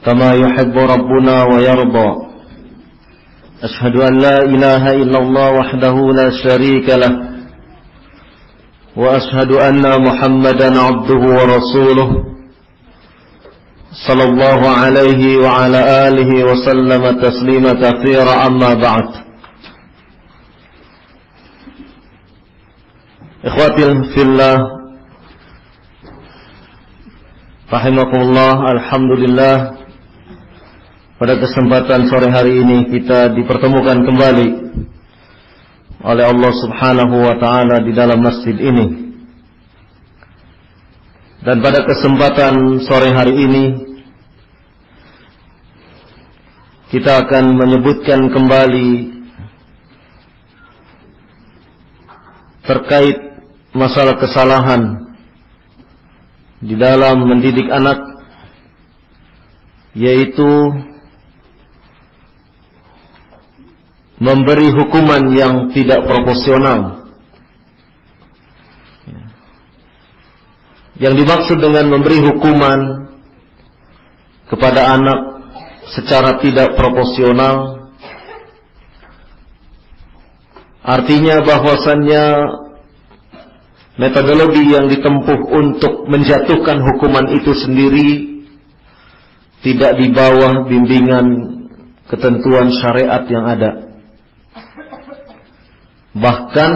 كما يحب ربنا ويرضى. أشهد أن لا إله إلا الله وحده لا شريك له، وأشهد أن محمدا عبده ورسوله صلى الله عليه وعلى آله وسلم تسليما كثيرا. أما بعد، إخواتي fillah rahimakumullah. Alhamdulillah, pada kesempatan sore hari ini kita dipertemukan kembali oleh Allah Subhanahu wa taala di dalam masjid ini. Dan pada kesempatan sore hari ini kita akan menyebutkan kembali terkait masalah kesalahan di dalam mendidik anak, yaitu memberi hukuman yang tidak proporsional. Yang dimaksud dengan memberi hukuman kepada anak secara tidak proporsional, artinya bahwasannya metodologi yang ditempuh untuk menjatuhkan hukuman itu sendiri tidak di bawah bimbingan ketentuan syariat yang ada. Bahkan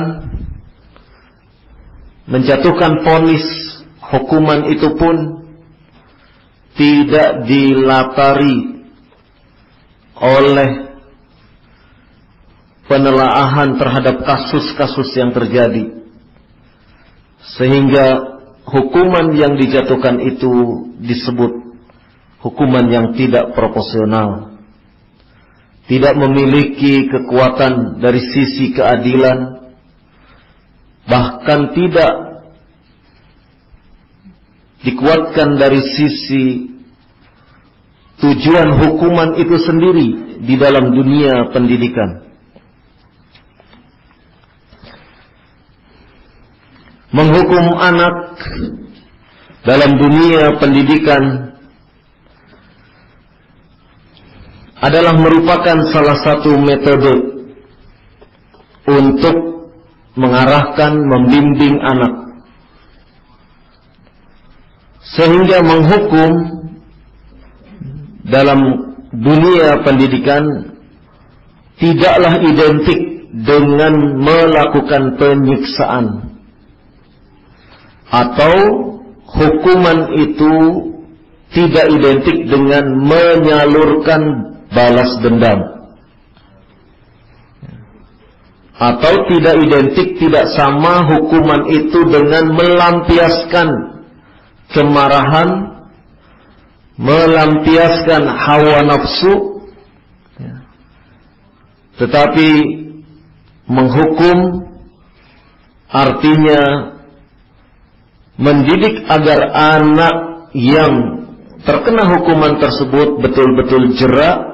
menjatuhkan vonis hukuman itu pun tidak dilatari oleh penelaahan terhadap kasus-kasus yang terjadi, sehingga hukuman yang dijatuhkan itu disebut hukuman yang tidak proporsional, tidak memiliki kekuatan dari sisi keadilan, bahkan tidak dikuatkan dari sisi tujuan hukuman itu sendiri di dalam dunia pendidikan. Menghukum anak dalam dunia pendidikan adalah merupakan salah satu metode untuk mengarahkan, membimbing anak, sehingga menghukum dalam dunia pendidikan tidaklah identik dengan melakukan penyiksaan, atau hukuman itu tidak identik dengan menyalurkan balas dendam, atau tidak identik, tidak sama hukuman itu dengan melampiaskan kemarahan, melampiaskan hawa nafsu, tetapi menghukum artinya mendidik agar anak yang terkena hukuman tersebut betul-betul jerak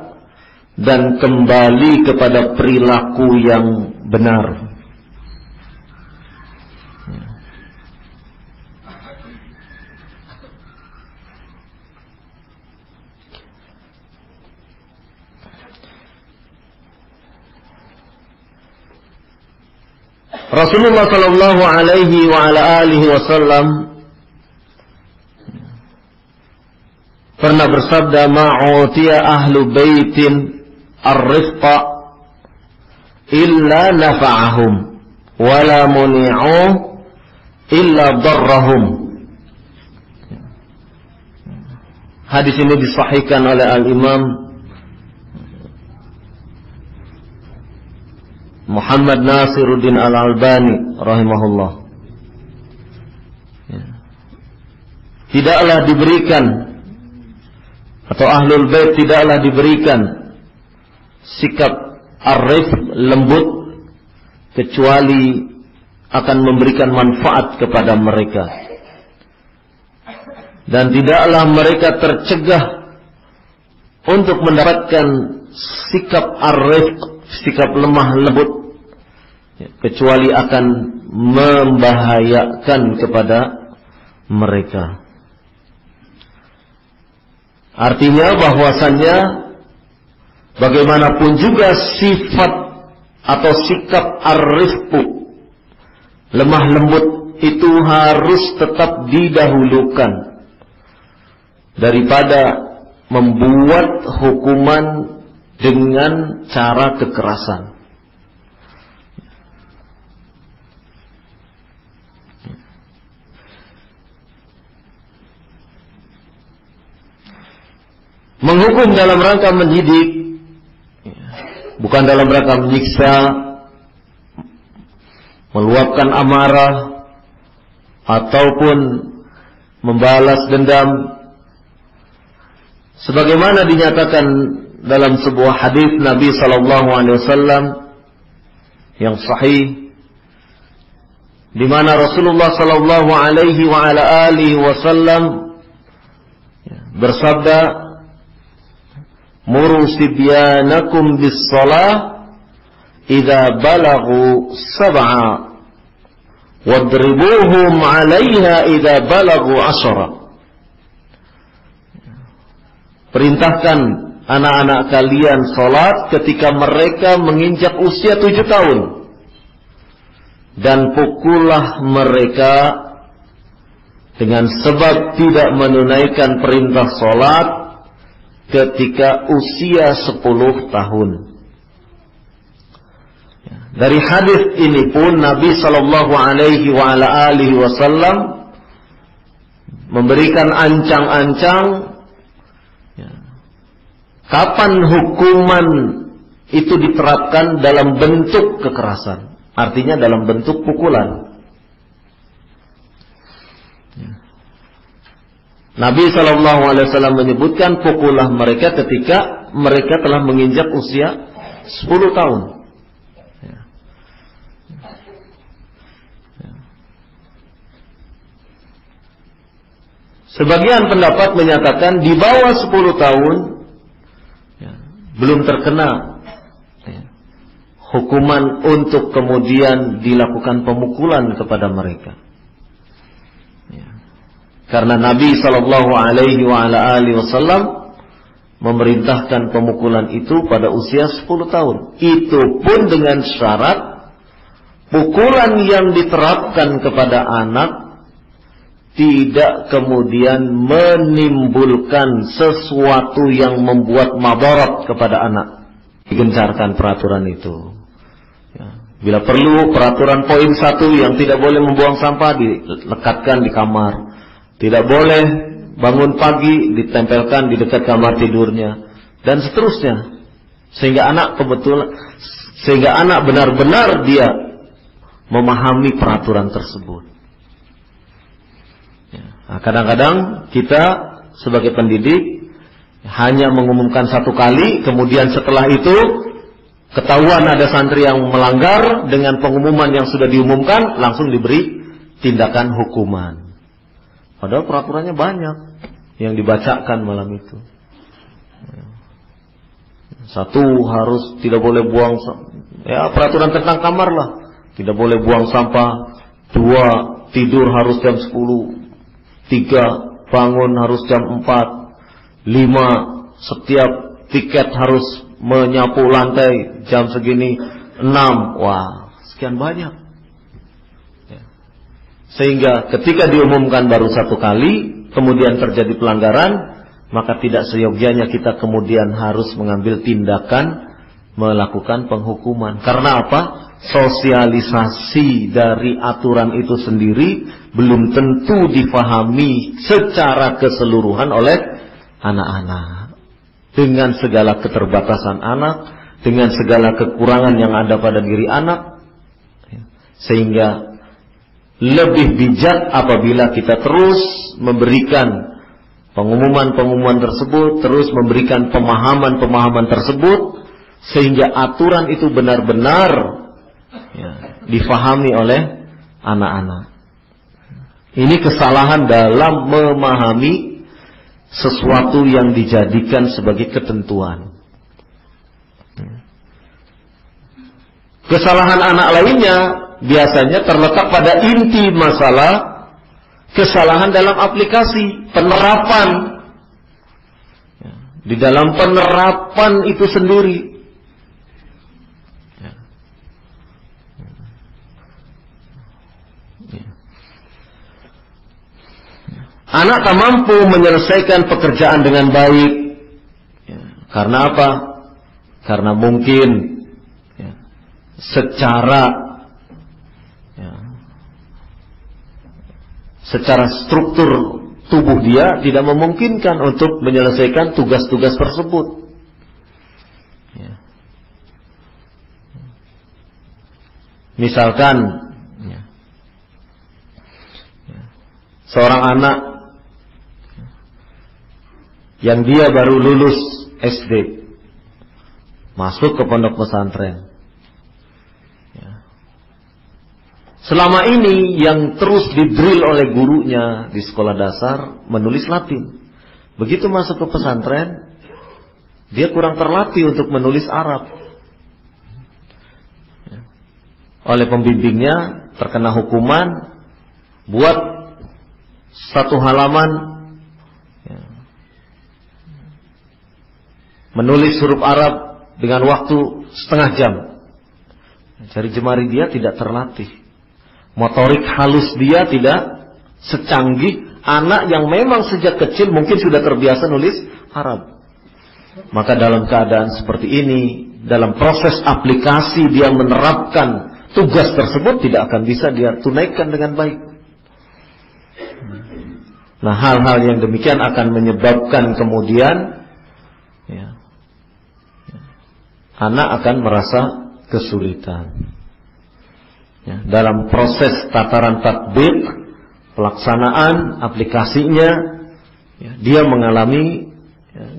dan kembali kepada perilaku yang benar. Rasulullah sallallahu alaihi wa ala alihi wasallam pernah bersabda, ma'utiya ahlu baitin ar-rifqa illa nafa'ahum wa la muni'u illa darrahum. Hadis ini disahihkan oleh al-Imam Muhammad Nasiruddin Al-Albani rahimahullah. Tidaklah diberikan, atau ahlul bait tidaklah diberikan sikap arif, lembut, kecuali akan memberikan manfaat kepada mereka, dan tidaklah mereka tercegah untuk mendapatkan sikap arif, sikap lemah lembut, kecuali akan membahayakan kepada mereka. Artinya bahwasannya bagaimanapun juga sifat atau sikap ar-rifqu, lemah lembut, itu harus tetap didahulukan daripada membuat hukuman dengan cara kekerasan. Menghukum dalam rangka mendidik, bukan dalam rangka menyiksa, meluapkan amarah, ataupun membalas dendam. Sebagaimana dinyatakan dalam sebuah hadis Nabi SAW yang sahih, di mana Rasulullah SAW bersabda, muru sibyanakum bis-shalah idza balaghu sab'a wadribuhum 'alaiha idza balaghu 'ashara. Perintahkan anak-anak kalian salat ketika mereka menginjak usia 7 tahun, dan pukullah mereka dengan sebab tidak menunaikan perintah salat ketika usia 10 tahun. Dari hadis ini pun Nabi sallallahu alaihi wasallam memberikan ancang-ancang kapan hukuman itu diterapkan dalam bentuk kekerasan, artinya dalam bentuk pukulan. Nabi SAW menyebutkan pukullah mereka ketika mereka telah menginjak usia 10 tahun. Sebagian pendapat menyatakan di bawah 10 tahun belum terkena hukuman untuk kemudian dilakukan pemukulan kepada mereka. Karena Nabi SAW memerintahkan pemukulan itu pada usia 10 tahun. Itu pun dengan syarat pukulan yang diterapkan kepada anak tidak kemudian menimbulkan sesuatu yang membuat madarat kepada anak. Digencarkan peraturan itu. Bila perlu peraturan poin 1 yang tidak boleh membuang sampah dilekatkan di kamar. Tidak boleh bangun pagi ditempelkan di dekat kamar tidurnya, dan seterusnya. Sehingga anak benar-benar dia memahami peraturan tersebut. Nah, kadang-kadang kita sebagai pendidik hanya mengumumkan 1 kali, kemudian setelah itu ketahuan ada santri yang melanggar, dengan pengumuman yang sudah diumumkan langsung diberi tindakan hukuman. Padahal peraturannya banyak yang dibacakan malam itu. 1, harus tidak boleh buang, peraturan tentang kamar lah, tidak boleh buang sampah. 2, tidur harus jam 10. 3, bangun harus jam 4. 5, setiap tiket harus menyapu lantai jam segini. 6, wah, sekian banyak. Sehingga ketika diumumkan baru 1 kali, kemudian terjadi pelanggaran, maka tidak seyogyanya kita kemudian harus mengambil tindakan melakukan penghukuman. Karena apa? Sosialisasi dari aturan itu sendiri belum tentu difahami secara keseluruhan oleh anak-anak. Dengan segala keterbatasan anak, dengan segala kekurangan yang ada pada diri anak, sehingga lebih bijak apabila kita terus memberikan pengumuman-pengumuman tersebut, terus memberikan pemahaman-pemahaman tersebut, sehingga aturan itu benar-benar difahami oleh anak-anak. Ini kesalahan dalam memahami sesuatu yang dijadikan sebagai ketentuan. Kesalahan anak lainnya biasanya terletak pada inti masalah, kesalahan dalam aplikasi, penerapan. di dalam penerapan itu sendiri. Anak tak mampu menyelesaikan pekerjaan dengan baik. Karena apa? Karena mungkin secara struktur tubuh dia tidak memungkinkan untuk menyelesaikan tugas-tugas tersebut. Misalkan seorang anak yang dia baru lulus SD masuk ke pondok pesantren. Selama ini yang terus didrill oleh gurunya di sekolah dasar menulis Latin. Begitu masuk ke pesantren, dia kurang terlatih untuk menulis Arab. Oleh pembimbingnya terkena hukuman, buat satu halaman menulis huruf Arab dengan waktu setengah jam. Jari jemari dia tidak terlatih. Motorik halus dia tidak secanggih anak yang memang sejak kecil mungkin sudah terbiasa nulis Arab. Maka dalam keadaan seperti ini, dalam proses aplikasi dia menerapkan tugas tersebut tidak akan bisa dia tunaikan dengan baik. Nah, hal-hal yang demikian akan menyebabkan kemudian anak akan merasa kesulitan. Dalam proses tataran tatbik, pelaksanaan aplikasinya, dia mengalami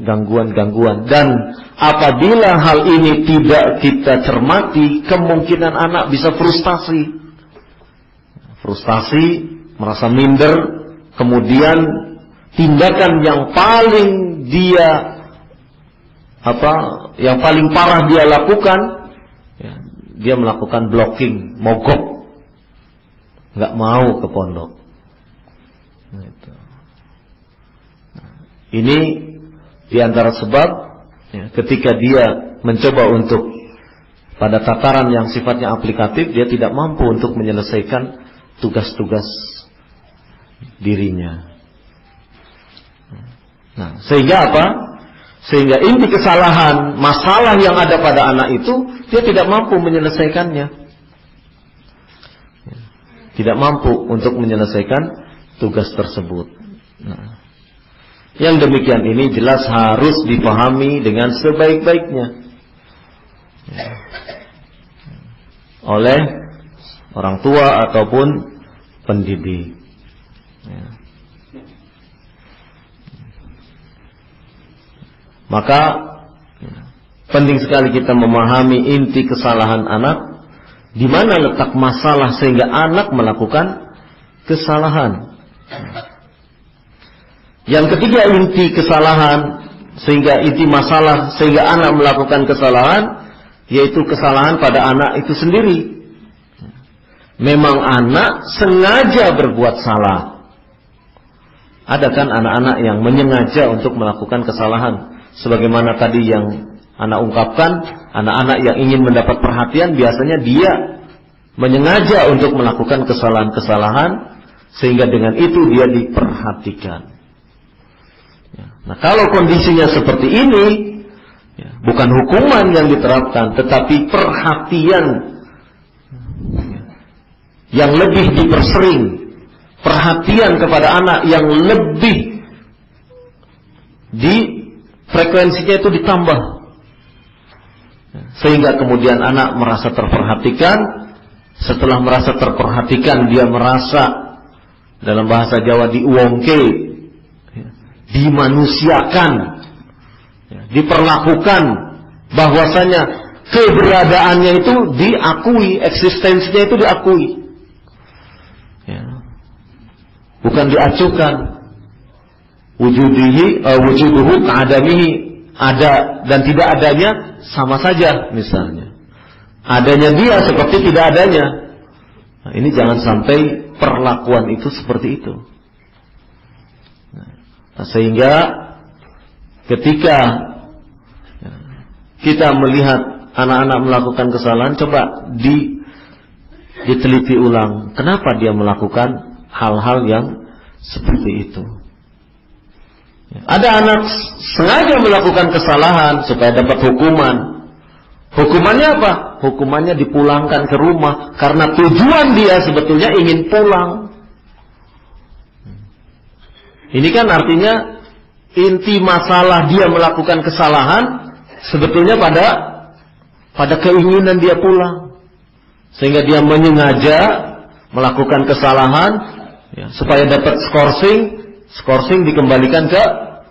gangguan-gangguan. Dan apabila hal ini tidak kita cermati, kemungkinan anak bisa frustasi, merasa minder, kemudian tindakan yang paling yang paling parah dia lakukan, dia melakukan blocking, mogok, nggak mau ke pondok. Ini diantara sebab ketika dia mencoba untuk pada tataran yang sifatnya aplikatif, dia tidak mampu untuk menyelesaikan tugas-tugas dirinya. Nah, sehingga apa? Sehingga inti kesalahan, masalah yang ada pada anak itu, dia tidak mampu menyelesaikannya. Tidak mampu untuk menyelesaikan tugas tersebut. Nah, yang demikian ini jelas harus dipahami dengan sebaik-baiknya oleh orang tua ataupun pendidik. Maka penting sekali kita memahami inti kesalahan anak, di mana letak masalah sehingga anak melakukan kesalahan. Yang ketiga, inti kesalahan inti masalah sehingga anak melakukan kesalahan, yaitu kesalahan pada anak itu sendiri. Memang anak sengaja berbuat salah. Ada kan anak-anak yang menyengaja untuk melakukan kesalahan. Sebagaimana tadi yang anak ungkapkan, anak-anak yang ingin mendapat perhatian biasanya dia menyengaja untuk melakukan kesalahan-kesalahan sehingga dengan itu dia diperhatikan. Nah, kalau kondisinya seperti ini, bukan hukuman yang diterapkan, tetapi perhatian yang lebih dipersering, perhatian kepada anak yang lebih frekuensinya itu ditambah, sehingga kemudian anak merasa terperhatikan. Setelah merasa terperhatikan, dia merasa, dalam bahasa Jawa, diuongke, dimanusiakan, diperlakukan, bahwasanya keberadaannya itu diakui, eksistensinya itu diakui, bukan diacukan. Wujuduhu ka'adamihi, ada dan tidak adanya sama saja misalnya. Adanya dia seperti tidak adanya. Nah, ini jangan sampai perlakuan itu seperti itu. Nah, sehingga ketika kita melihat anak-anak melakukan kesalahan, coba diteliti ulang, kenapa dia melakukan hal-hal yang seperti itu. Ada anak sengaja melakukan kesalahan supaya dapat hukuman. Hukumannya apa? Hukumannya dipulangkan ke rumah karena tujuan dia sebetulnya ingin pulang. Ini kan artinya inti masalah dia melakukan kesalahan sebetulnya pada keinginan dia pulang. Sehingga dia menyengaja melakukan kesalahan supaya dapat skorsing dikembalikan ke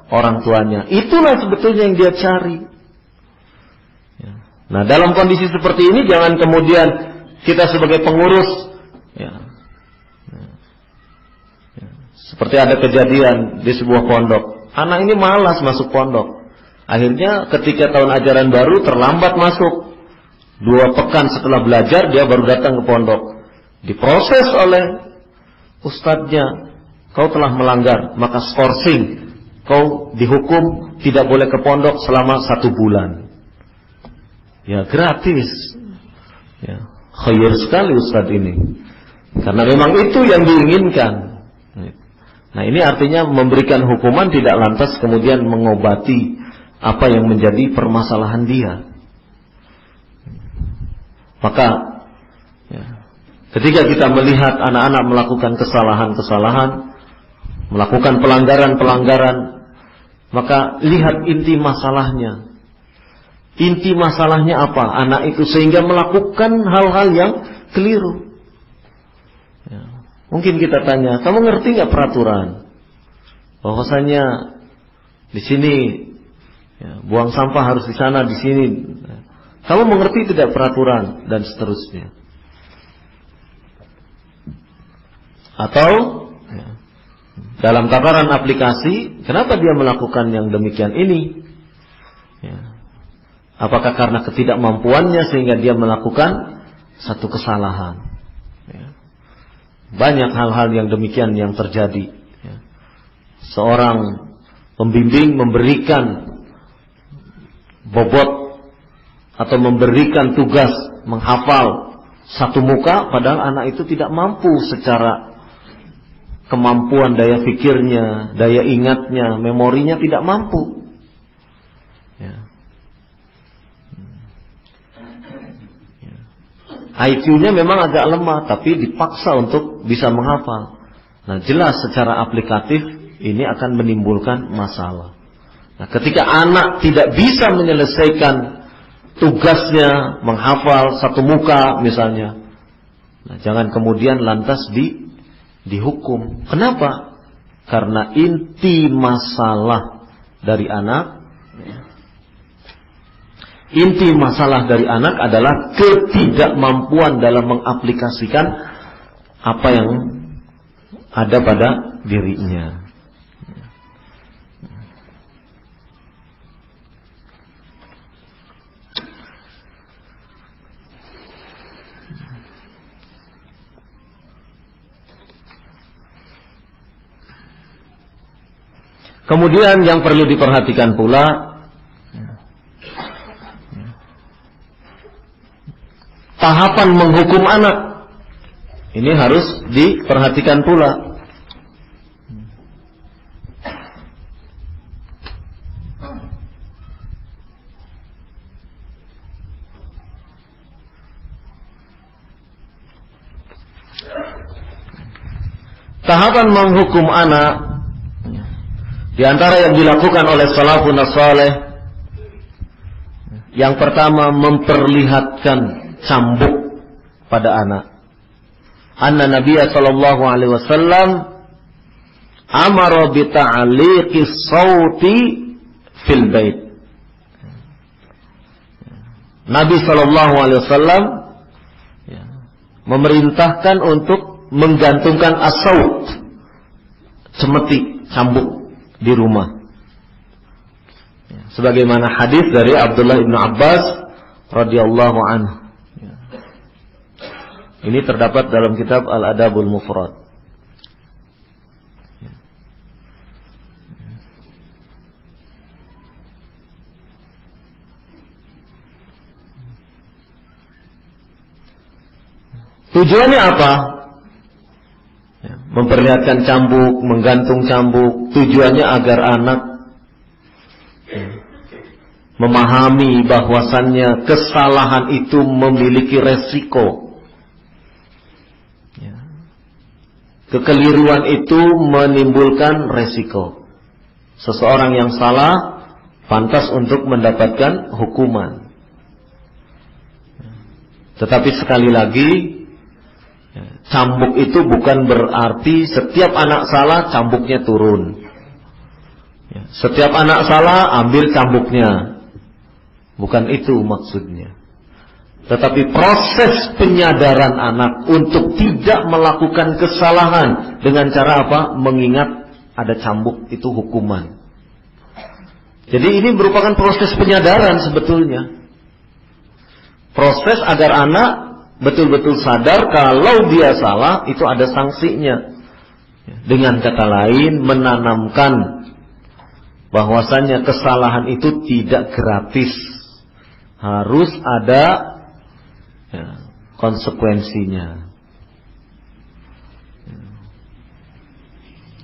orang tuanya. Itulah sebetulnya yang dia cari. Nah, dalam kondisi seperti ini jangan kemudian kita sebagai pengurus seperti ada kejadian di sebuah pondok. Anak ini malas masuk pondok. Akhirnya ketika tahun ajaran baru terlambat masuk. 2 pekan setelah belajar dia baru datang ke pondok. Diproses oleh ustadznya. Kau telah melanggar, maka skorsing. Kau dihukum tidak boleh ke pondok selama 1 bulan. Ya gratis. Ya, khair sekali ustadz ini. Karena memang itu yang diinginkan. Nah, ini artinya memberikan hukuman tidak lantas kemudian mengobati apa yang menjadi permasalahan dia. Maka ketika kita melihat anak-anak melakukan kesalahan-kesalahan, melakukan pelanggaran-pelanggaran, maka lihat inti masalahnya. Inti masalahnya apa? Anak itu sehingga melakukan hal-hal yang keliru. Mungkin kita tanya, kamu ngerti nggak peraturan? Bahwasanya di sini buang sampah harus di sana, di sini. Kamu mengerti tidak peraturan dan seterusnya? Atau dalam tataran aplikasi, kenapa dia melakukan yang demikian ini? Apakah karena ketidakmampuannya sehingga dia melakukan satu kesalahan? Banyak hal-hal yang demikian yang terjadi. Seorang pembimbing memberikan bobot atau memberikan tugas menghafal 1 muka, padahal anak itu tidak mampu secara kemampuan daya pikirnya, daya ingatnya, memorinya tidak mampu. IQ-nya memang agak lemah, tapi dipaksa untuk bisa menghafal. Nah, jelas secara aplikatif ini akan menimbulkan masalah. Nah, ketika anak tidak bisa menyelesaikan tugasnya menghafal 1 muka misalnya, nah, jangan kemudian lantas dihukum. Kenapa? Karena inti masalah dari anak, inti masalah dari anak adalah ketidakmampuan dalam mengaplikasikan apa yang ada pada dirinya. Kemudian yang perlu diperhatikan pula, tahapan menghukum anak ini harus diperhatikan pula. Tahapan menghukum anak di antara yang dilakukan oleh salafun saleh, yang pertama memperlihatkan cambuk pada anak. Anna Nabiya sallallahu alaihi wasallam amara bi ta'liqis sauti fil bait. Nabi sallallahu alaihi wasallam memerintahkan untuk menggantungkan as-saut, cemeti, cambuk di rumah. Sebagaimana hadis dari Abdullah bin Abbas radhiyallahu anhu. Ini terdapat dalam kitab Al-Adabul Mufrad. Tujuannya apa? Memperlihatkan cambuk, menggantung cambuk. Tujuannya agar anak memahami bahwasannya kesalahan itu memiliki resiko. Kekeliruan itu menimbulkan resiko. Seseorang yang salah pantas untuk mendapatkan hukuman. Tetapi sekali lagi, cambuk itu bukan berarti setiap anak salah cambuknya turun. Setiap anak salah ambil cambuknya. Bukan itu maksudnya. Tetapi proses penyadaran anak untuk tidak melakukan kesalahan dengan cara apa? Mengingat ada cambuk itu hukuman. Jadi ini merupakan proses penyadaran sebetulnya. Proses agar anak betul-betul sadar kalau dia salah itu ada sanksinya. Dengan kata lain, menanamkan bahwasannya kesalahan itu tidak gratis. Harus ada konsekuensinya.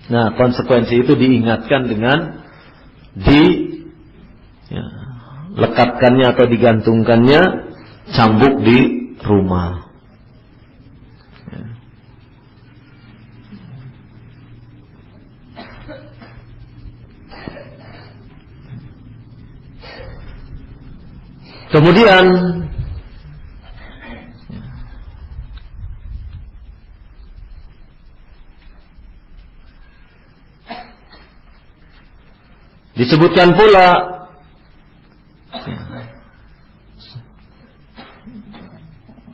Nah, konsekuensi itu diingatkan dengan lekatkannya atau digantungkannya cambuk di rumah. Kemudian disebutkan pula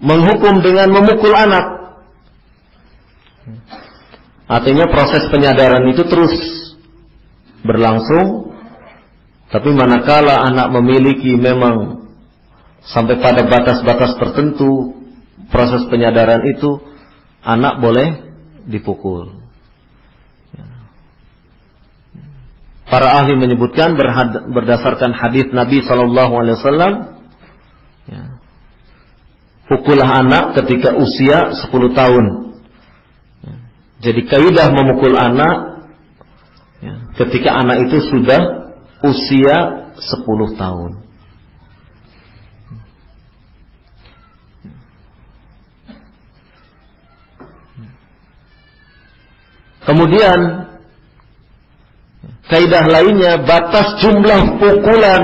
menghukum dengan memukul anak. Artinya proses penyadaran itu terus berlangsung. Tapi manakala anak memiliki memang sampai pada batas-batas tertentu proses penyadaran itu, anak boleh dipukul. Para ahli menyebutkan berdasarkan hadis Nabi SAW, pukullah anak ketika usia 10 tahun. Jadi kaidah memukul anak ketika anak itu sudah usia 10 tahun. Kemudian kaidah lainnya batas jumlah pukulan.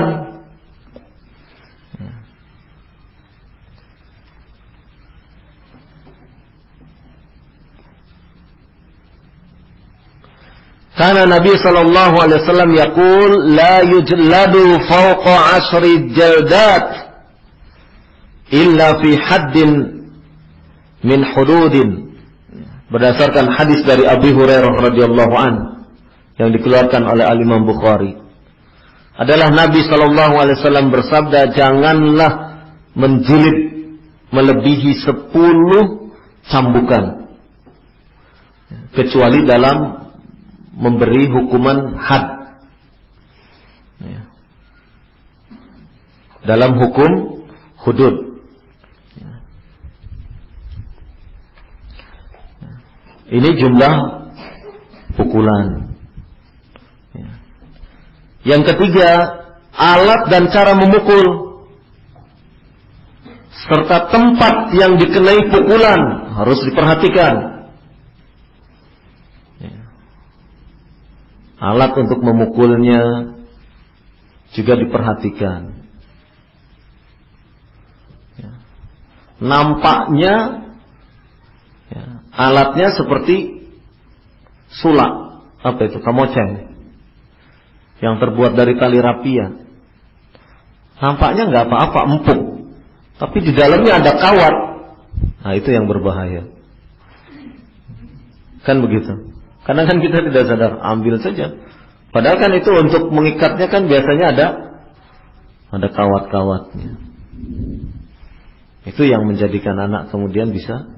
Karena Nabi sallallahu alaihi wasallam yaqul la yujladu fawqa 10 jaldat illa fi haddin min hududin. Berdasarkan hadis dari Abu Hurairah radhiyallahu anhu yang dikeluarkan oleh Al-Imam Bukhari, adalah Nabi sallallahu alaihi wasallam bersabda, janganlah menjilid melebihi 10 cambukan kecuali dalam memberi hukuman had, dalam hukum hudud. Ini jumlah pukulan. Yang ketiga, alat dan cara memukul serta tempat yang dikenai pukulan harus diperhatikan. Alat untuk memukulnya juga diperhatikan. Nampaknya alatnya seperti sulak, apa itu, kamoceng, yang terbuat dari tali rapia. Nampaknya nggak apa-apa, empuk, tapi di dalamnya ada kawat. Nah, itu yang berbahaya. Kan begitu. Kadang kan kita tidak sadar, ambil saja. Padahal kan itu untuk mengikatnya kan biasanya ada kawat-kawatnya. Itu yang menjadikan anak kemudian bisa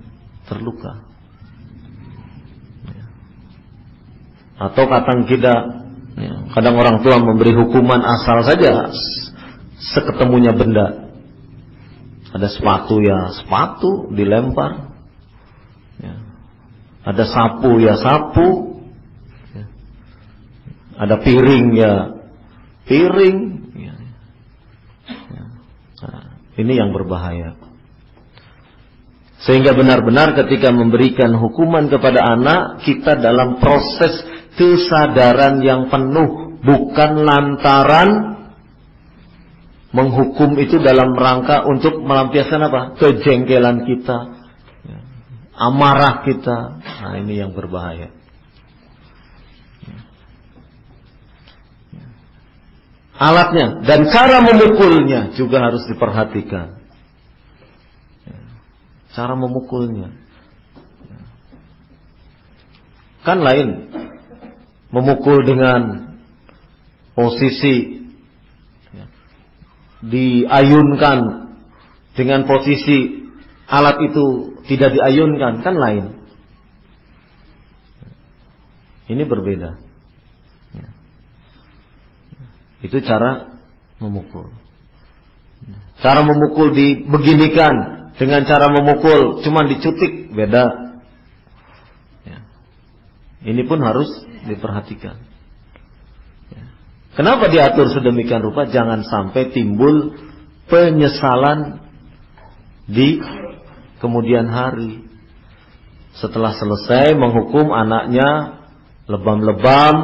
terluka. Atau kadang kadang orang tua memberi hukuman asal saja, seketemunya benda. Ada sepatu, ya sepatu dilempar, Ada sapu ya sapu, ada piring ya piring. Nah, ini yang berbahaya. Sehingga benar-benar ketika memberikan hukuman kepada anak, kita dalam proses kesadaran yang penuh, bukan lantaran menghukum itu dalam rangka untuk melampiaskan apa? Kejengkelan kita, amarah kita. Nah, ini yang berbahaya. Alatnya dan cara memukulnya juga harus diperhatikan. Cara memukulnya kan lain, memukul dengan posisi diayunkan dengan posisi alat itu tidak diayunkan, kan lain. Ini berbeda. Itu cara memukul. Cara memukul dibeginikan dengan cara memukul cuma dicutik, beda. Ini pun harus diperhatikan. Kenapa diatur sedemikian rupa? Jangan sampai timbul penyesalan di kemudian hari. Setelah selesai menghukum anaknya lebam-lebam,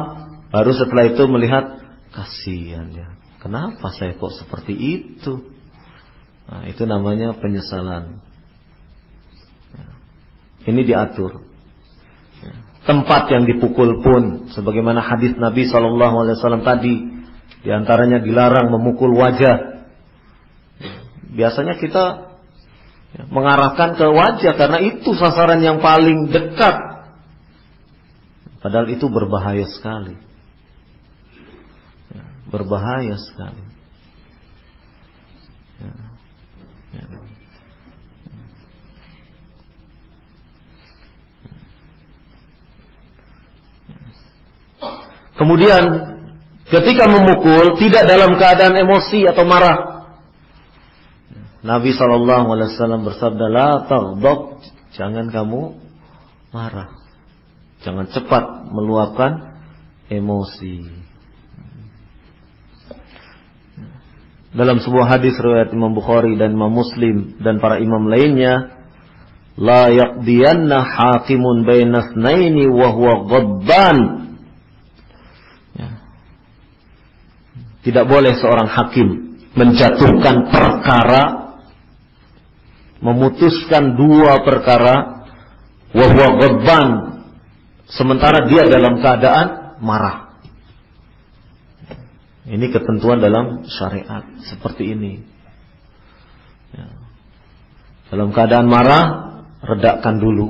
baru setelah itu melihat, kasihan ya, kenapa saya kok seperti itu? Nah, itu namanya penyesalan. Ini diatur. Tempat yang dipukul pun, sebagaimana hadis Nabi SAW tadi, diantaranya dilarang memukul wajah. Biasanya kita mengarahkan ke wajah karena itu sasaran yang paling dekat. Padahal itu berbahaya sekali. Berbahaya sekali. Kemudian ketika memukul tidak dalam keadaan emosi atau marah. Nabi SAW bersabda, la taghdab, jangan kamu marah, jangan cepat meluapkan emosi. Dalam sebuah hadis riwayat Imam Bukhari dan Imam Muslim dan para imam lainnya, la yaqdiyanna hakimun baina itsnaini wa huwa ghadban. Tidak boleh seorang hakim menjatuhkan perkara, memutuskan dua perkara, wa huwa ghadban, sementara dia dalam keadaan marah. Ini ketentuan dalam syariat seperti ini. Dalam keadaan marah, redakan dulu.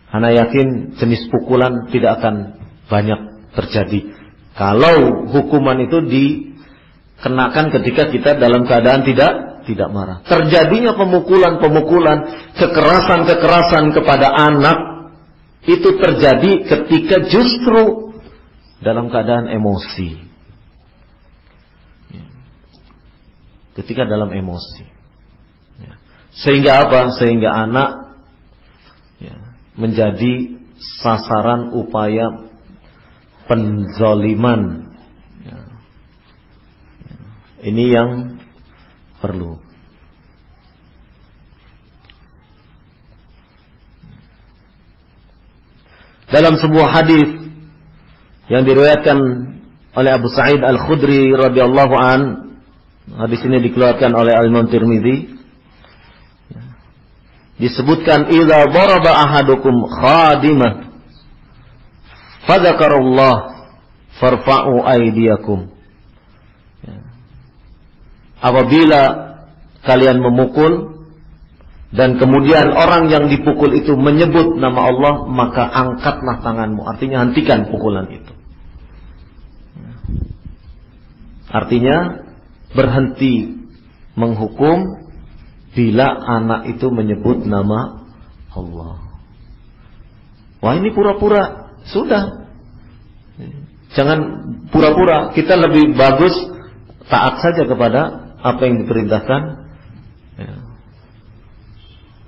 Ana yakin jenis pukulan tidak akan banyak terjadi kalau hukuman itu dikenakan ketika kita dalam keadaan tidak marah. Terjadinya pemukulan-pemukulan, kekerasan-kekerasan kepada anak itu terjadi ketika justru dalam keadaan emosi. Ketika dalam emosi. Sehingga apa? Sehingga anak menjadi sasaran upaya penzaliman. Ini yang perlu. Dalam sebuah hadis yang diriwayatkan oleh Abu Sa'id Al-Khudri radhiyallahu an, hadis ini dikeluarkan oleh Al-Imam Tirmidzi, disebutkan idza daraba ahadukum khadimah fadzakarallah farfa'u aydiyakum. Apabila kalian memukul dan kemudian orang yang dipukul itu menyebut nama Allah, maka angkatlah tanganmu. Artinya hentikan pukulan itu. Artinya berhenti menghukum bila anak itu menyebut nama Allah. Wah, ini pura-pura. Sudah. Jangan pura-pura. Kita lebih bagus taat saja kepada apa yang diperintahkan.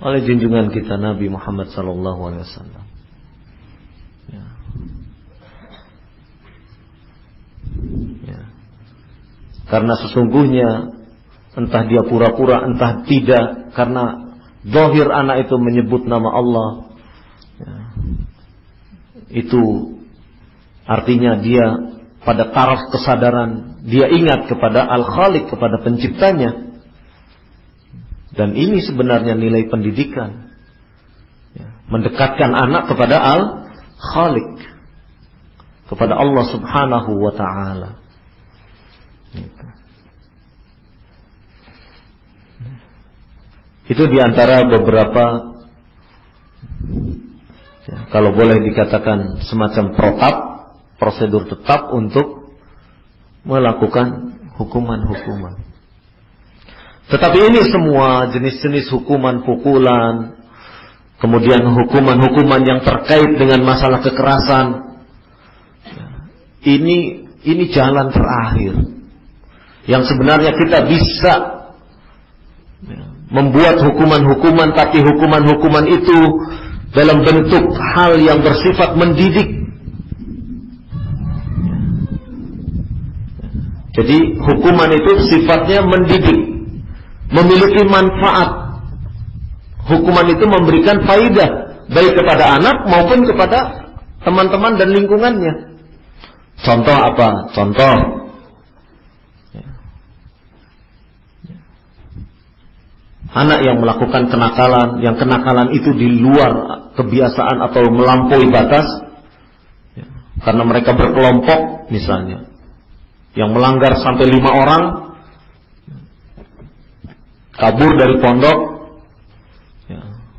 oleh junjungan kita Nabi Muhammad SAW. Ya. Ya. Karena sesungguhnya entah dia pura-pura, entah tidak, karena zahir anak itu menyebut nama Allah, ya, itu artinya dia pada taraf kesadaran, dia ingat kepada Al-Khaliq, kepada penciptanya. Dan ini sebenarnya nilai pendidikan, ya, mendekatkan anak kepada Al-Khaliq, kepada Allah Subhanahu wa ta'ala. Itu diantara beberapa, ya, kalau boleh dikatakan semacam prosedur tetap untuk melakukan hukuman-hukuman. Tetapi ini semua jenis-jenis hukuman, pukulan, kemudian hukuman-hukuman yang terkait dengan masalah kekerasan, ini jalan terakhir yang sebenarnya kita bisa membuat hukuman-hukuman, tapi hukuman-hukuman itu dalam bentuk hal yang bersifat mendidik. Jadi hukuman itu sifatnya mendidik, memiliki manfaat. Hukuman itu memberikan faidah baik kepada anak maupun kepada teman-teman dan lingkungannya. Contoh apa? Contoh, anak yang melakukan kenakalan, yang kenakalan itu di luar kebiasaan atau melampaui batas, karena mereka berkelompok misalnya, yang melanggar sampai 5 orang, kabur dari pondok,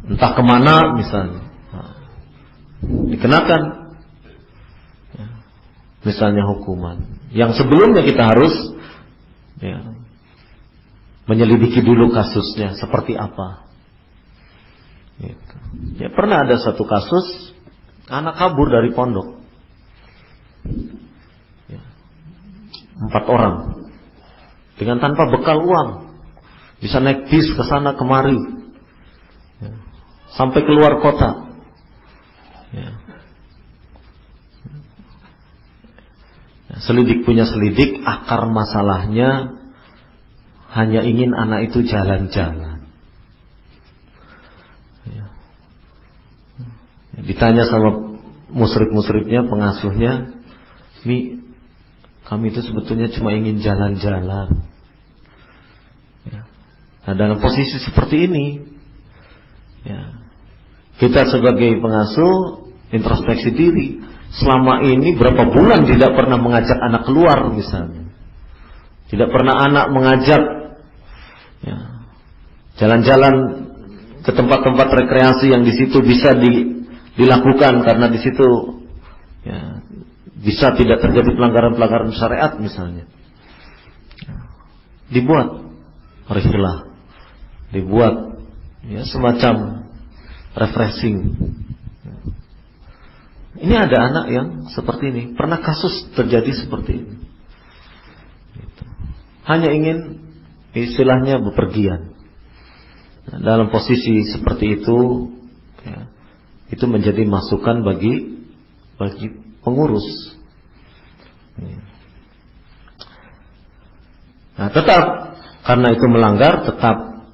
entah kemana misalnya, dikenakan misalnya hukuman. Yang sebelumnya kita harus menyelidiki dulu kasusnya seperti apa. Ya, pernah ada satu kasus anak kabur dari pondok, 4 orang dengan tanpa bekal uang, bisa naik bis ke sana kemari, sampai keluar kota. Selidik punya selidik, akar masalahnya hanya ingin anak itu jalan-jalan. Ditanya sama musrik-musriknya, pengasuhnya, kami itu sebetulnya cuma ingin jalan-jalan. Nah, dalam posisi seperti ini, kita sebagai pengasuh introspeksi diri. Selama ini berapa bulan tidak pernah mengajak anak keluar misalnya, tidak pernah anak mengajak jalan-jalan ke tempat-tempat rekreasi yang di situ bisa dilakukan, karena di situ bisa tidak terjadi pelanggaran-pelanggaran syariat misalnya. Dibuat rihlah, dibuat semacam refreshing. Ini ada anak yang seperti ini, pernah kasus terjadi seperti ini. Hanya ingin istilahnya bepergian. Nah, dalam posisi seperti itu menjadi masukan bagi pengurus. Nah, tetap karena itu melanggar, tetap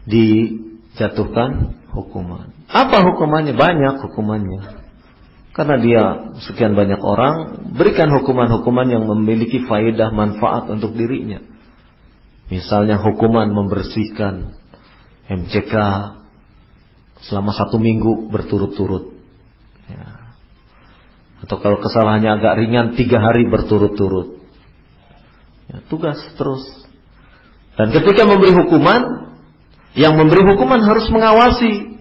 dijatuhkan hukuman. Apa hukumannya? Banyak hukumannya. Karena dia sekian banyak orang, berikan hukuman-hukuman yang memiliki faedah manfaat untuk dirinya. Misalnya hukuman membersihkan MCK selama 1 minggu berturut-turut. Atau kalau kesalahannya agak ringan, 3 hari berturut-turut. Tugas terus. Dan ketika memberi hukuman, yang memberi hukuman harus mengawasi.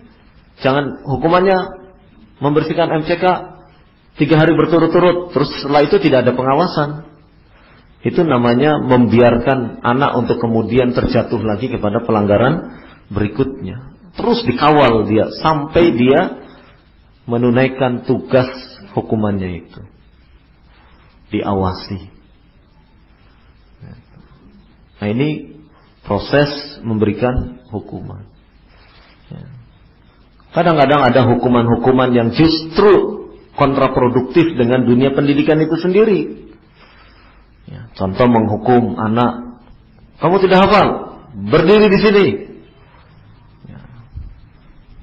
Jangan hukumannya membersihkan MCK 3 hari berturut-turut, terus setelah itu tidak ada pengawasan. Itu namanya membiarkan anak untuk kemudian terjatuh lagi kepada pelanggaran berikutnya. Terus dikawal dia sampai dia menunaikan tugas hukumannya itu. Diawasi. Nah, ini proses memberikan hukuman. Kadang-kadang ada hukuman-hukuman yang justru kontraproduktif dengan dunia pendidikan itu sendiri. Contoh menghukum anak, kamu tidak hafal, berdiri di sini.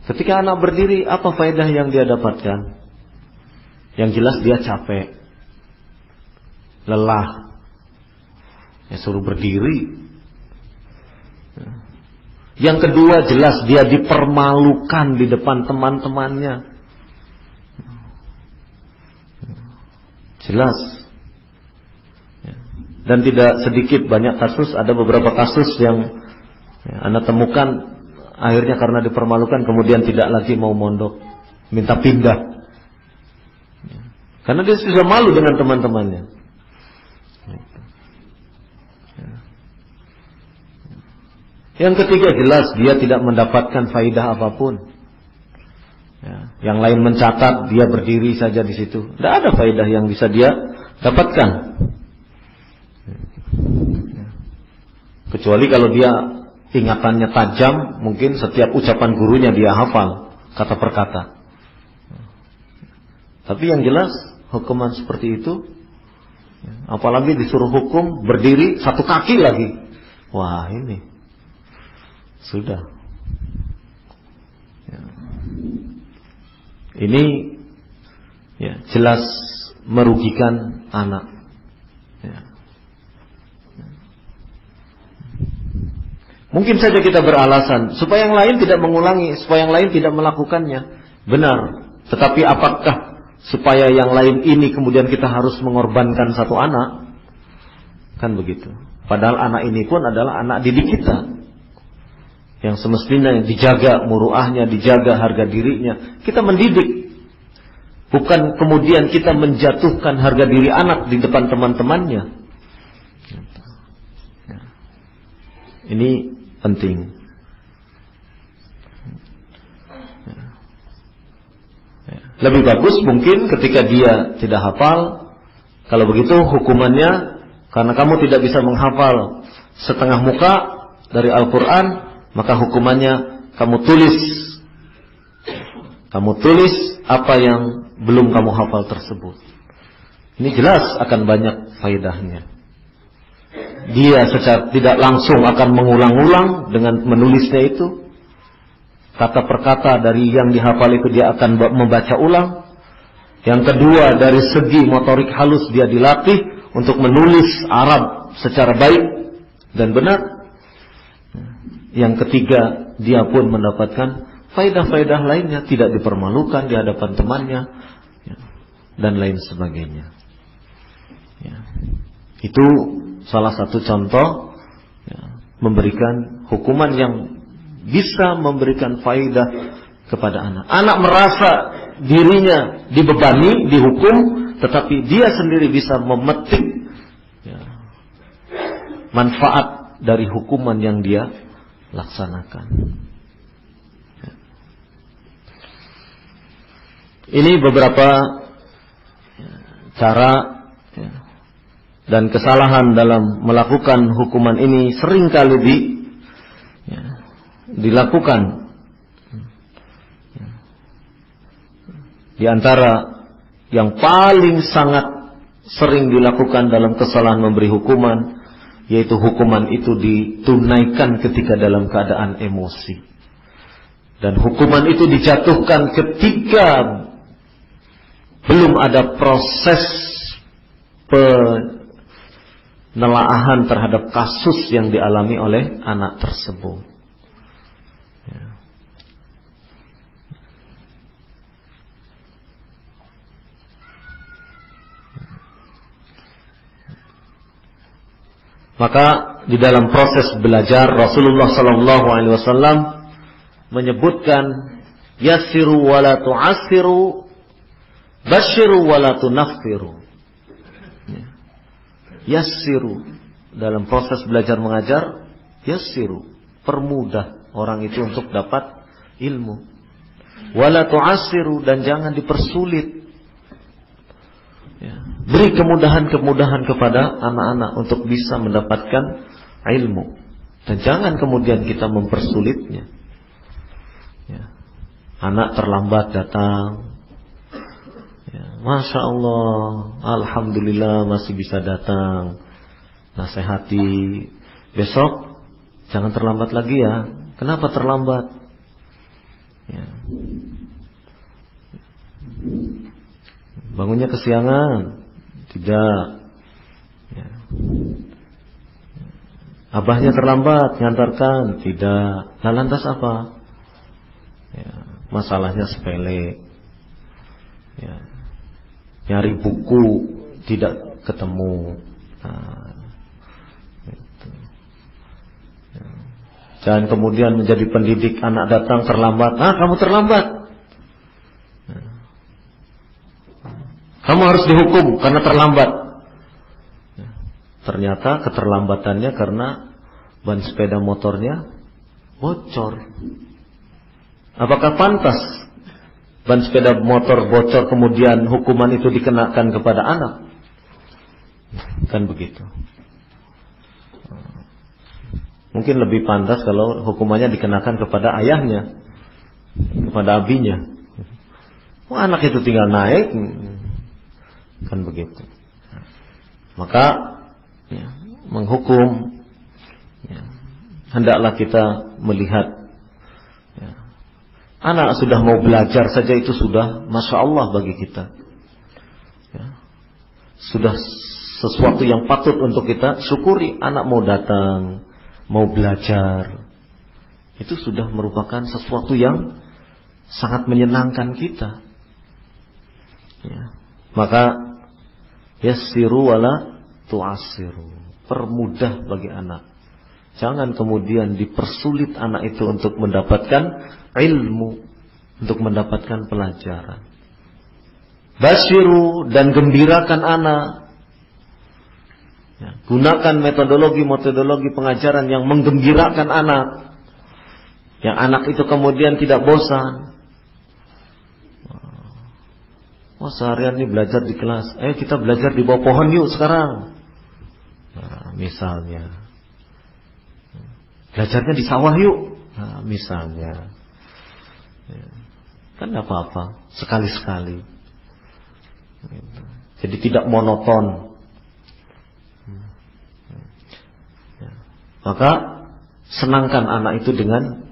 Ketika anak berdiri, apa faedah yang dia dapatkan? Yang jelas dia capek, lelah, suruh berdiri. Yang kedua, jelas dia dipermalukan di depan teman-temannya. Jelas. Dan tidak sedikit banyak kasus, ada beberapa kasus yang Anda temukan akhirnya karena dipermalukan kemudian tidak lagi mau mondok, minta pindah. Karena dia sudah malu dengan teman-temannya. Yang ketiga, jelas dia tidak mendapatkan faidah apapun. Yang lain mencatat, dia berdiri saja di situ. Tidak ada faidah yang bisa dia dapatkan. Kecuali kalau dia ingatannya tajam, mungkin setiap ucapan gurunya dia hafal kata per kata. Tapi yang jelas hukuman seperti itu, apalagi disuruh hukum berdiri satu kaki lagi, wah ini sudah. Ini jelas merugikan anak. Mungkin saja kita beralasan supaya yang lain tidak mengulangi, supaya yang lain tidak melakukannya. Benar. Tetapi apakah supaya yang lain ini kemudian kita harus mengorbankan satu anak? Kan begitu. Padahal anak ini pun adalah anak didik kita, yang semestinya dijaga muruahnya, dijaga harga dirinya. Kita mendidik, bukan kemudian kita menjatuhkan harga diri anak di depan teman-temannya. Ini penting. Lebih bagus mungkin ketika dia tidak hafal, kalau begitu hukumannya, karena kamu tidak bisa menghafal setengah muka dari Al-Quran, maka hukumannya kamu tulis apa yang belum kamu hafal tersebut. Ini jelas akan banyak faedahnya. Dia secara tidak langsung akan mengulang-ulang dengan menulisnya itu. Kata per kata dari yang dihafal itu dia akan membaca ulang. Yang kedua, dari segi motorik halus dia dilatih untuk menulis Arab secara baik dan benar. Yang ketiga, dia pun mendapatkan faedah-faedah lainnya, tidak dipermalukan di hadapan temannya dan lain sebagainya. Itu salah satu contoh memberikan hukuman yang bisa memberikan faedah kepada anak. Anak merasa dirinya dibebani, dihukum, tetapi dia sendiri bisa memetik manfaat dari hukuman yang dia laksanakan. Ini beberapa cara dan kesalahan dalam melakukan hukuman ini seringkali dilakukan. Di antara yang paling sangat sering dilakukan dalam kesalahan memberi hukuman, yaitu hukuman itu ditunaikan ketika dalam keadaan emosi. Dan hukuman itu dijatuhkan ketika belum ada proses penelaahan terhadap kasus yang dialami oleh anak tersebut. Maka di dalam proses belajar Rasulullah SAW menyebutkan yassiru wala tu'assiru, basyiru wala tunaffiru. Yassiru, dalam proses belajar mengajar, yassiru, permudah orang itu untuk dapat ilmu. Wala tu'assiru, dan jangan dipersulit. Beri kemudahan-kemudahan kepada anak-anak untuk bisa mendapatkan ilmu. Dan jangan kemudian kita mempersulitnya. Ya. Anak terlambat datang. Ya. Masya Allah, alhamdulillah masih bisa datang. Nasihati, besok jangan terlambat lagi ya. Kenapa terlambat? Ya. Bangunnya kesiangan? Tidak. Ya. Abahnya terlambat ngantarkan? Tidak. Nah, lantas apa? Ya, masalahnya sepele. Ya. Nyari buku tidak ketemu. Nah, gitu. Ya. Jangan kemudian menjadi pendidik, anak datang terlambat. Ah, kamu terlambat. Ya. Kamu harus dihukum karena terlambat. Ternyata keterlambatannya karena ban sepeda motornya bocor. Apakah pantas ban sepeda motor bocor kemudian hukuman itu dikenakan kepada anak? Kan begitu. Mungkin lebih pantas kalau hukumannya dikenakan kepada ayahnya, kepada abinya. Anak itu tinggal naik, kan begitu. Maka ya, menghukum, ya, hendaklah kita melihat, ya, anak sudah mau belajar saja itu sudah Masya Allah bagi kita, ya, sudah sesuatu yang patut untuk kita syukuri. Anak mau datang, mau belajar, itu sudah merupakan sesuatu yang sangat menyenangkan kita, ya. Maka yassiru wala tu'assiru, permudah bagi anak. Jangan kemudian dipersulit anak itu untuk mendapatkan ilmu, untuk mendapatkan pelajaran. Basyiru, dan gembirakan anak. Ya, gunakan metodologi pengajaran yang menggembirakan anak, yang anak itu kemudian tidak bosan. Wah, seharian ini belajar di kelas, kita belajar di bawah pohon yuk sekarang. Nah, misalnya belajarnya di sawah yuk. Nah, misalnya kan tidak apa-apa, sekali-sekali. Jadi tidak monoton. Maka senangkan anak itu dengan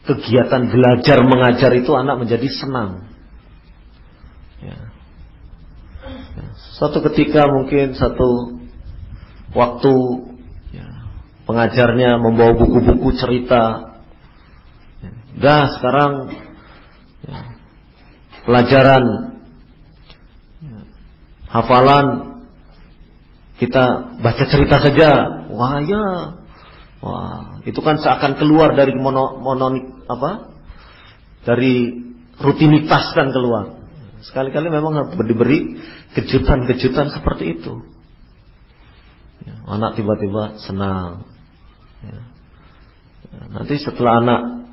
kegiatan belajar mengajar itu, anak menjadi senang. Suatu ketika mungkin satu waktu, ya, pengajarnya membawa buku-buku cerita. Dah sekarang, ya, pelajaran, ya, hafalan kita baca cerita saja. Wah ya, wah itu kan seakan keluar dari dari rutinitas kan keluar. Sekali-kali memang harus diberi kejutan-kejutan seperti itu. Ya, anak tiba-tiba senang. Ya. Ya, nanti setelah anak,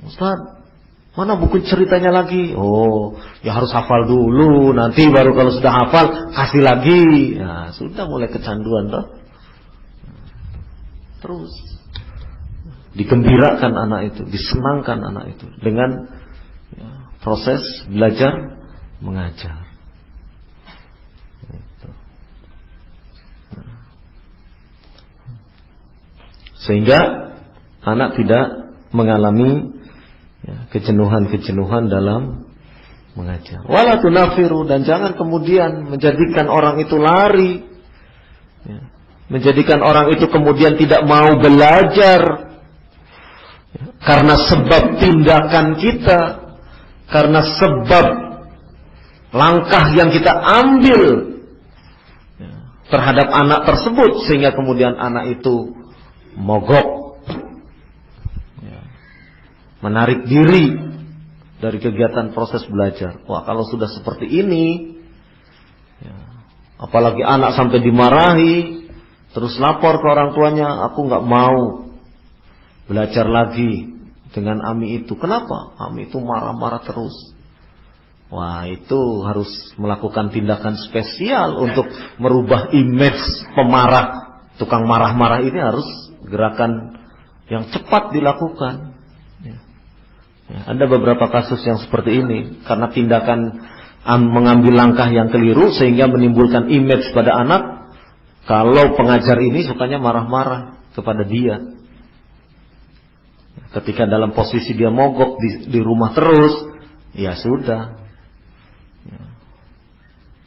Ustaz, mana buku ceritanya lagi? Oh, ya harus hafal dulu. Nanti baru kalau sudah hafal kasih lagi. Ya, sudah mulai kecanduan toh. Terus digembirakan anak itu, disenangkan anak itu dengan, ya, proses belajar mengajar. Sehingga anak tidak mengalami, ya, kejenuhan-kejenuhan dalam mengajar. Wala tunafiru, dan jangan kemudian menjadikan orang itu lari, ya, menjadikan orang itu kemudian tidak mau belajar, ya, karena sebab tindakan kita, karena sebab langkah yang kita ambil, ya, terhadap anak tersebut, sehingga kemudian anak itu mogok, ya, menarik diri dari kegiatan proses belajar. Wah, kalau sudah seperti ini, ya, apalagi anak sampai dimarahi, terus lapor ke orang tuanya, aku nggak mau belajar lagi dengan Ami itu. Kenapa? Ami itu marah-marah terus. Wah, itu harus melakukan tindakan spesial untuk merubah image pemarah. Tukang marah-marah ini harus gerakan yang cepat dilakukan. Ada beberapa kasus yang seperti ini karena tindakan mengambil langkah yang keliru sehingga menimbulkan image pada anak. Kalau pengajar ini sukanya marah-marah kepada dia. Ketika dalam posisi dia mogok di rumah terus, ya sudah.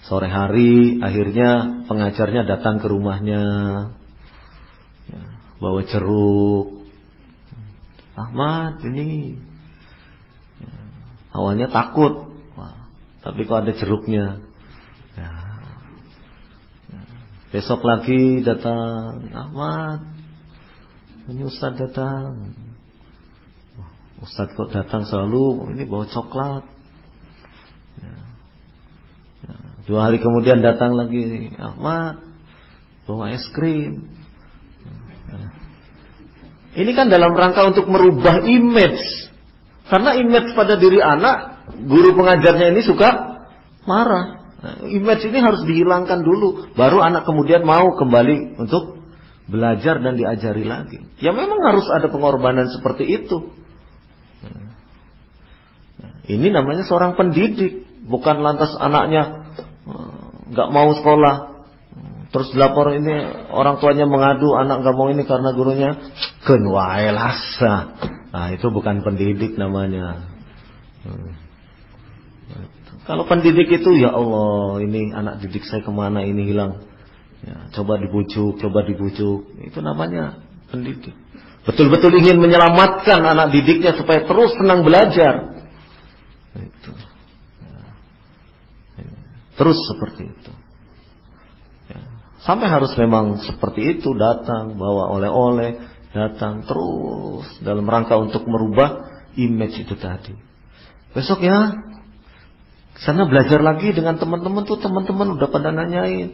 Sore hari akhirnya pengajarnya datang ke rumahnya, bawa jeruk. Ahmad ini, awalnya takut, tapi kok ada jeruknya. Besok lagi datang, Ahmad, ini Ustadz datang. Ustadz kok datang selalu ini bawa coklat. 2 hari kemudian datang lagi, Ahmad bawa es krim. Ini kan dalam rangka untuk merubah image. Karena image pada diri anak, guru pengajarnya ini suka marah. Nah, image ini harus dihilangkan dulu, baru anak kemudian mau kembali untuk belajar dan diajari lagi. Ya memang harus ada pengorbanan seperti itu. Ini namanya seorang pendidik, bukan lantas anaknya nggak mau sekolah. Terus dilapor ini orang tuanya mengadu anak nggak mau ini karena gurunya kenwae lasa. Nah itu bukan pendidik namanya. Kalau pendidik itu ya Allah ini anak didik saya kemana ini hilang. Ya, coba dibujuk. Itu namanya pendidik. Betul-betul ingin menyelamatkan anak didiknya supaya terus senang belajar. Itu. Terus seperti itu. Sampai harus memang seperti itu, datang bawa oleh-oleh, datang terus dalam rangka untuk merubah image itu tadi. Besok ya sana belajar lagi dengan teman-teman tuh, teman-teman udah pada nanyain,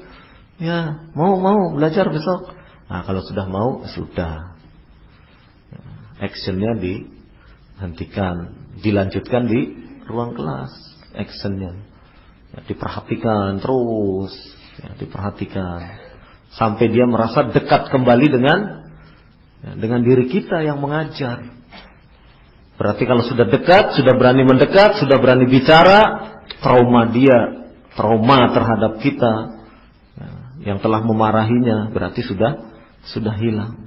ya mau belajar besok. Nah kalau sudah mau sudah, actionnya dihentikan, dilanjutkan di ruang kelas, actionnya diperhatikan terus. Diperhatikan sampai dia merasa dekat kembali dengan diri kita yang mengajar. Berarti kalau sudah dekat, sudah berani mendekat, sudah berani bicara, trauma terhadap kita yang telah memarahinya berarti sudah hilang.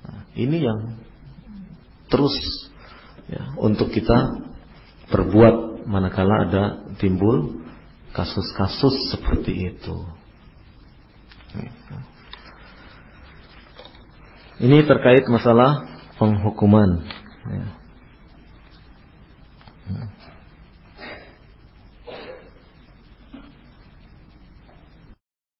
Nah, ini yang terus untuk kita perbuat manakala ada timbul kasus-kasus seperti itu. Ini terkait masalah penghukuman.